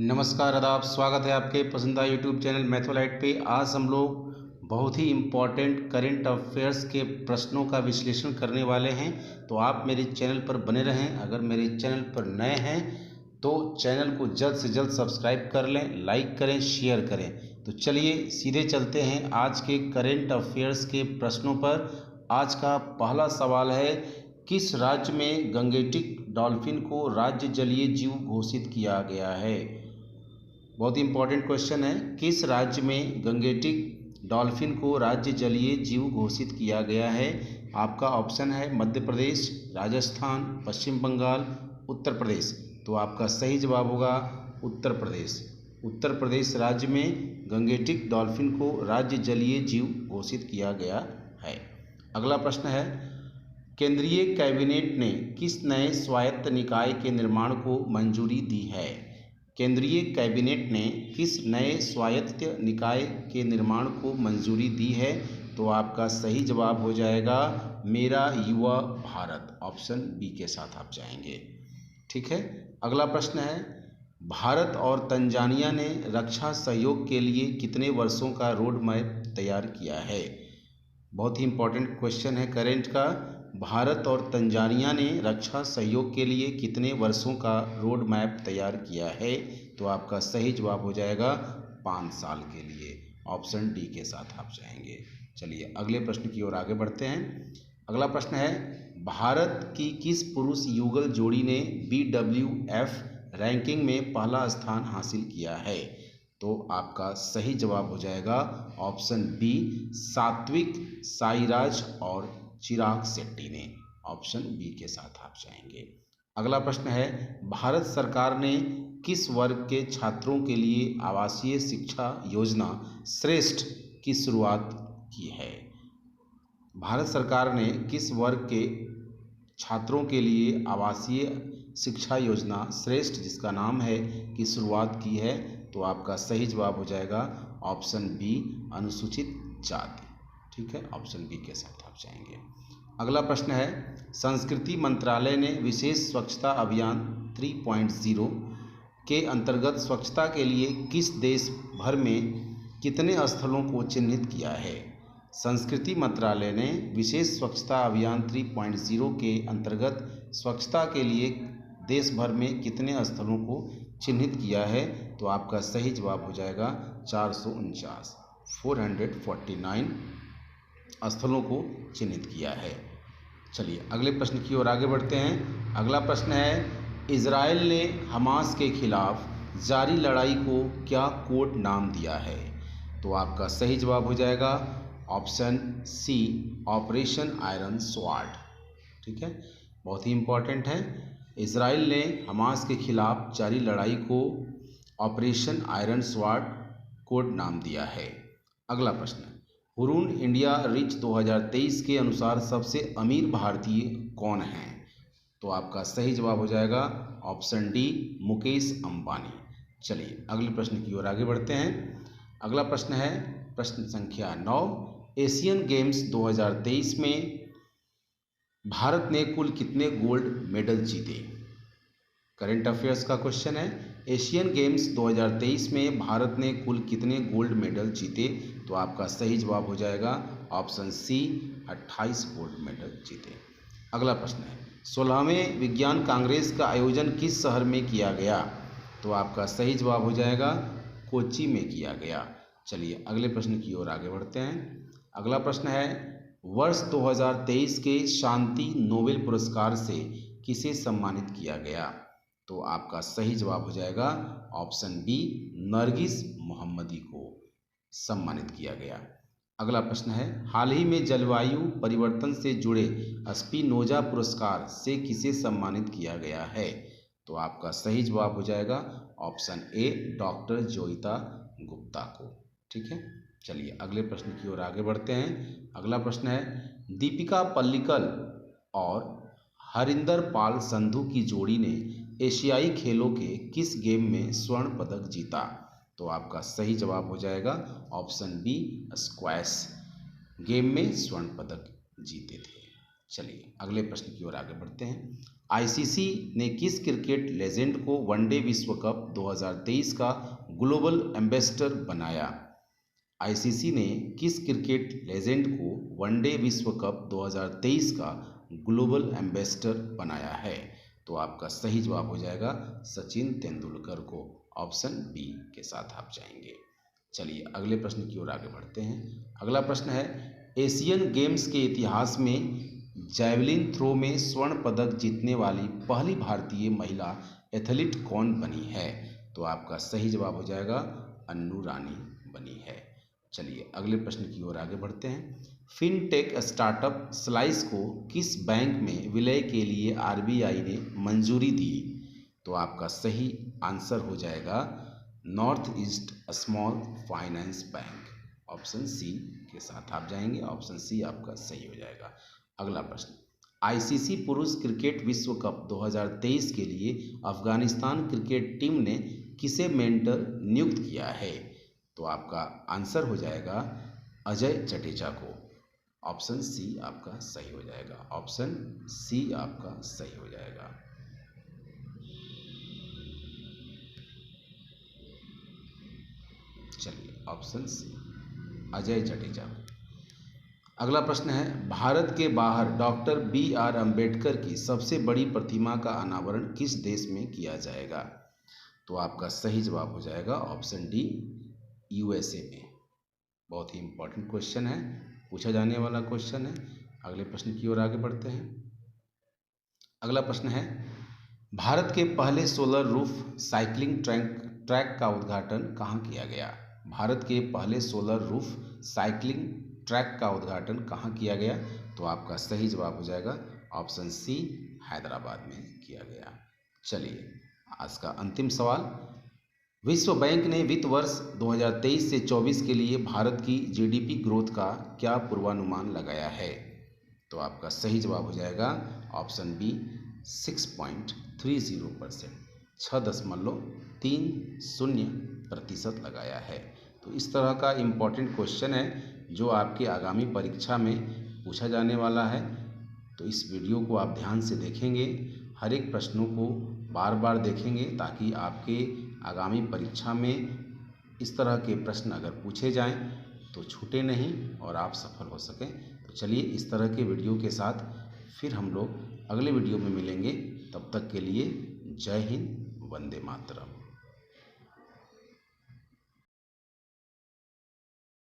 नमस्कार आदाब, स्वागत है आपके पसंदीदा यूट्यूब चैनल मैथोलाइट पे। आज हम लोग बहुत ही इम्पॉर्टेंट करंट अफेयर्स के प्रश्नों का विश्लेषण करने वाले हैं, तो आप मेरे चैनल पर बने रहें। अगर मेरे चैनल पर नए हैं तो चैनल को जल्द से जल्द सब्सक्राइब कर लें, लाइक करें, शेयर करें। तो चलिए सीधे चलते हैं आज के करंट अफेयर्स के प्रश्नों पर। आज का पहला सवाल है, किस राज्य में गंगेटिक डॉल्फिन को राज्य जलीय जीव घोषित किया गया है? बहुत ही इंपॉर्टेंट क्वेश्चन है। किस राज्य में गंगेटिक डॉल्फिन को राज्य जलीय जीव घोषित किया गया है? आपका ऑप्शन है मध्य प्रदेश, राजस्थान, पश्चिम बंगाल, उत्तर प्रदेश। तो आपका सही जवाब होगा उत्तर प्रदेश। उत्तर प्रदेश राज्य में गंगेटिक डॉल्फिन को राज्य जलीय जीव घोषित किया गया है। अगला प्रश्न है, केंद्रीय कैबिनेट ने किस नए स्वायत्त निकाय के निर्माण को मंजूरी दी है? केंद्रीय कैबिनेट ने किस नए स्वायत्त निकाय के निर्माण को मंजूरी दी है? तो आपका सही जवाब हो जाएगा मेरा युवा भारत। ऑप्शन बी के साथ आप जाएंगे। ठीक है। अगला प्रश्न है, भारत और तंजानिया ने रक्षा सहयोग के लिए कितने वर्षों का रोड मैप तैयार किया है? बहुत ही इंपॉर्टेंट क्वेश्चन है करंट का। भारत और तंजानिया ने रक्षा सहयोग के लिए कितने वर्षों का रोड मैप तैयार किया है? तो आपका सही जवाब हो जाएगा 5 साल के लिए। ऑप्शन डी के साथ आप जाएंगे। चलिए अगले प्रश्न की ओर आगे बढ़ते हैं। अगला प्रश्न है, भारत की किस पुरुष युगल जोड़ी ने BWF रैंकिंग में पहला स्थान हासिल किया है? तो आपका सही जवाब हो जाएगा ऑप्शन बी, सात्विक साईराज और चिराग शेट्टी ने। ऑप्शन बी के साथ आप जाएंगे। अगला प्रश्न है, भारत सरकार ने किस वर्ग के छात्रों के लिए आवासीय शिक्षा योजना श्रेष्ठ की शुरुआत की है? भारत सरकार ने किस वर्ग के छात्रों के लिए आवासीय शिक्षा योजना श्रेष्ठ, जिसका नाम है, की शुरुआत की है? तो आपका सही जवाब हो जाएगा ऑप्शन बी, अनुसूचित जाति। ठीक है, ऑप्शन बी के साथ आप जाएंगे। अगला प्रश्न है, संस्कृति मंत्रालय ने विशेष स्वच्छता अभियान 3.0 के अंतर्गत स्वच्छता के लिए किस देश भर में कितने स्थलों को चिन्हित किया है? संस्कृति मंत्रालय ने विशेष स्वच्छता अभियान 3.0 के अंतर्गत स्वच्छता के लिए देश भर में कितने स्थलों को चिन्हित किया है? तो आपका सही जवाब हो जाएगा 449 स्थलों को चिन्हित किया है। चलिए अगले प्रश्न की ओर आगे बढ़ते हैं। अगला प्रश्न है, इजराइल ने हमास के खिलाफ जारी लड़ाई को क्या कोड नाम दिया है? तो आपका सही जवाब हो जाएगा option C, operation iron sword. ठीक है, बहुत ही इंपॉर्टेंट है। इजराइल ने हमास के खिलाफ जारी लड़ाई को ऑपरेशन आयरन स्वॉर्ड कोड नाम दिया है। अगला प्रश्न, हुरून इंडिया रिच 2023 के अनुसार सबसे अमीर भारतीय कौन है? तो आपका सही जवाब हो जाएगा ऑप्शन डी, मुकेश अंबानी। चलिए अगले प्रश्न की ओर आगे बढ़ते हैं। अगला प्रश्न है प्रश्न संख्या 9, एशियन गेम्स 2023 में भारत ने कुल कितने गोल्ड मेडल जीते? करंट अफेयर्स का क्वेश्चन है, एशियन गेम्स 2023 में भारत ने कुल कितने गोल्ड मेडल जीते? तो आपका सही जवाब हो जाएगा ऑप्शन सी, 28 गोल्ड मेडल जीते। अगला प्रश्न है, 16वें विज्ञान कांग्रेस का आयोजन किस शहर में किया गया? तो आपका सही जवाब हो जाएगा कोच्चि में किया गया। चलिए अगले प्रश्न की ओर आगे बढ़ते हैं। अगला प्रश्न है, वर्ष 2023 के शांति नोबेल पुरस्कार से किसे सम्मानित किया गया? तो आपका सही जवाब हो जाएगा ऑप्शन बी, नरगिस मोहम्मदी को सम्मानित किया गया। अगला प्रश्न है, हाल ही में जलवायु परिवर्तन से जुड़े स्पिनोजा पुरस्कार से किसे सम्मानित किया गया है? तो आपका सही जवाब हो जाएगा option A, doctor Joita Gupta को। ठीक है, चलिए अगले प्रश्न की ओर आगे बढ़ते हैं। अगला प्रश्न है, दीपिका पल्लिकल और हरिंदर पाल संधू की जोड़ी ने एशियाई खेलों के किस गेम में स्वर्ण पदक जीता? तो आपका सही जवाब हो जाएगा ऑप्शन बी, स्क्वैश गेम में स्वर्ण पदक जीते थे। चलिए अगले प्रश्न की ओर आगे बढ़ते हैं। आईसीसी ने किस क्रिकेट लेजेंड को वनडे विश्व कप 2023 का ग्लोबल एम्बेसडर बनाया? आईसीसी ने किस क्रिकेट लेजेंड को वनडे विश्व कप 2023 का ग्लोबल एम्बेसडर बनाया है? तो आपका सही जवाब हो जाएगा सचिन तेंदुलकर को। ऑप्शन बी के साथ आप जाएंगे। चलिए अगले प्रश्न की ओर आगे बढ़ते हैं। अगला प्रश्न है, एशियन गेम्स के इतिहास में जैवलिन थ्रो में स्वर्ण पदक जीतने वाली पहली भारतीय महिला एथलीट कौन बनी है? तो आपका सही जवाब हो जाएगा अन्नू रानी बनी है। चलिए अगले प्रश्न की ओर आगे बढ़ते हैं। फिनटेक स्टार्टअप स्लाइस को किस बैंक में विलय के लिए आरबीआई ने मंजूरी दी? तो आपका सही आंसर हो जाएगा North East Small Finance Bank. Option C के साथ आप जाएंगे। ऑप्शन सी आपका सही हो जाएगा। अगला प्रश्न, आईसीसी पुरुष क्रिकेट विश्व कप 2023 के लिए अफगानिस्तान क्रिकेट टीम ने किसे मेंटर नियुक्त किया है? तो आपका आंसर हो जाएगा अजय जडेजा को। ऑप्शन सी आपका सही हो जाएगा। ऑप्शन सी आपका सही हो जाएगा। चलिए ऑप्शन सी अजय जडेजा। अगला प्रश्न है, भारत के बाहर डॉक्टर BR अम्बेडकर की सबसे बड़ी प्रतिमा का अनावरण किस देश में किया जाएगा? तो आपका सही जवाब हो जाएगा ऑप्शन डी USA में। बहुत ही इंपॉर्टेंट क्वेश्चन है, पूछा जाने वाला क्वेश्चन है। अगले प्रश्न की ओर आगे बढ़ते हैं। अगला प्रश्न है, भारत के पहले सोलर रूफ साइकिलिंग ट्रैक का उद्घाटन कहाँ किया गया? भारत के पहले सोलर रूफ साइकिलिंग ट्रैक का उद्घाटन कहाँ किया गया? तो आपका सही जवाब हो जाएगा ऑप्शन सी हैदराबाद में किया गया। चलिए आज का अंतिम सवाल, विश्व बैंक ने वित्त वर्ष 2023 से 24 के लिए भारत की GDP ग्रोथ का क्या पूर्वानुमान लगाया है? तो आपका सही जवाब हो जाएगा ऑप्शन बी 6.30%, 6.30% लगाया है। तो इस तरह का इम्पॉर्टेंट क्वेश्चन है जो आपके आगामी परीक्षा में पूछा जाने वाला है। तो इस वीडियो को आप ध्यान से देखेंगे, हर एक प्रश्नों को बार बार देखेंगे ताकि आपके आगामी परीक्षा में इस तरह के प्रश्न अगर पूछे जाएं तो छूटे नहीं और आप सफल हो सकें। तो चलिए इस तरह के वीडियो के साथ फिर हम लोग अगले वीडियो में मिलेंगे। तब तक के लिए जय हिंद, वंदे मातरम।